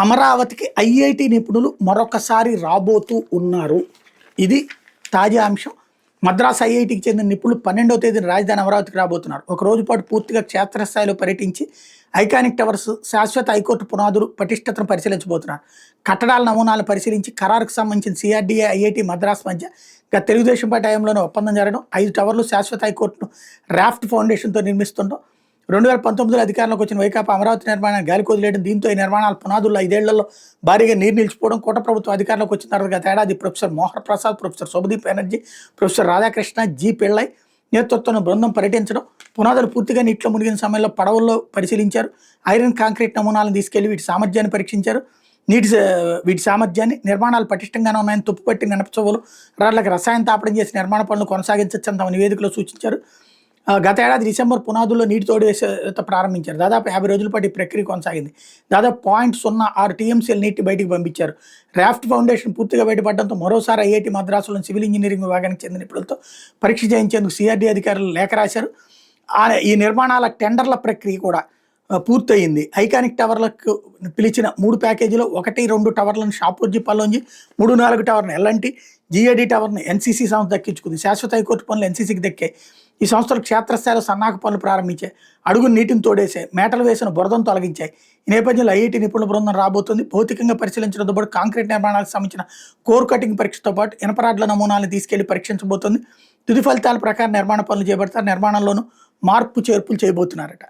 అమరావతికి ఐఐటి నిపుణులు మరొకసారి రాబోతూ ఉన్నారు. ఇది తాజా అంశం. మద్రాస్ ఐఐటికి చెందిన నిపుణులు 12వ తేదీన రాజధాని అమరావతికి రాబోతున్నారు. ఒక రోజు పాటు పూర్తిగా క్షేత్రస్థాయిలో పర్యటించి ఐకానిక్ టవర్స్, శాశ్వత హైకోర్టు పునాదులు పటిష్టతను పరిశీలించబోతున్నారు. కట్టడాల నమూనాలు పరిశీలించి ఖరారుకు సంబంధించిన సిఆర్డీఏ, ఐఐటి మద్రాస్ మధ్య గత తెలుగుదేశం పార్టీ హయాంలోనే ఒప్పందం జరగడం, 5 టవర్లు శాశ్వత హైకోర్టును రాఫ్ట్ ఫౌండేషన్తో నిర్మిస్తుండడం, 2019లో అధికారంలోకి వచ్చిన వైకాపా అమరావతి నిర్మాణాన్ని గాలికి వదిలేయడం, దీంతో ఈ నిర్మాణాల పునాదుల్లో 5 ఏళ్లలో భారీగా నీరు నిలిచిపోవడం, కూట ప్రభుత్వం అధికారంలోకి వచ్చిన తర్వాత గత ఏడాది professor Mohan Prasad, professor Shobhadeep Banerjee, professor Radhakrishna, G Pillai నేతృత్వంలో బృందం పర్యటించడం, పునాదులు పూర్తిగా నీటిలో మునిగిన సమయంలో పడవల్లో పరిశీలించారు. ఐరన్ కాంక్రీట్ నమూనాలను తీసుకెళ్లి వీటి సామర్థ్యాన్ని పరీక్షించారు. వీటి సామర్థ్యాన్ని, నిర్మాణాలు పటిష్టంగానే ఉన్నాయని తుప్పుపట్టి నినపచవులు రాళ్లకు రసాయన తాపడం చేసి నిర్మాణ పనులు కొనసాగించని తమ నివేదికలో సూచించారు. గత ఏడాది డిసెంబర్ పునాదుల్లో నీటి తోడివేసే ప్రారంభించారు. దాదాపు 50 రోజుల పాటు ఈ ప్రక్రియ కొనసాగింది. దాదాపు 0.06 టీఎంసీల నీటి బయటికి పంపించారు. రాఫ్ట్ ఫౌండేషన్ పూర్తిగా బయటపడడంతో మరోసారి ఐఐటి మద్రాసులోని సివిల్ ఇంజనీరింగ్ విభాగానికి చెందిన నిపుణులతో పరీక్ష చేయించేందుకు సిఆర్డీ అధికారులు లేఖ రాశారు. ఈ నిర్మాణాల టెండర్ల ప్రక్రియ కూడా పూర్తయింది. ఐకానిక్ టవర్లకు పిలిచిన 3 ప్యాకేజీలో 1, 2 టవర్లను Shapoorji Pallonji, 3, 4 టవర్ను L&T, GAD టవర్ను NCC సంస్థ దక్కించుకుంది. శాశ్వత హైకోర్టు పనులు ఎన్సీసీకి దక్కాయి. ఈ సంస్థలు క్షేత్రస్థాయిలో సన్నాహక పనులు ప్రారంభించాయి. అడుగును నీటిని తోడేశాయి. మేటలు వేసిన బురదను తొలగించాయి. ఈ నేపథ్యంలో ఐఐటి నిపుణుల బృందం రాబోతుంది. భౌతికంగా పరిశీలించడంతో పాటు కాంక్రీట్ నిర్మాణాలకు సంబంధించిన కోర్ కటింగ్ పరీక్షతో పాటు ఇనపరాడ్ల నమూనాలను తీసుకెళ్లి పరీక్షించబోతుంది. తుది ఫలితాల ప్రకారం నిర్మాణ పనులు చేపడతారు. నిర్మాణంలోనూ మార్పు చేర్పులు చేయబోతున్నారట.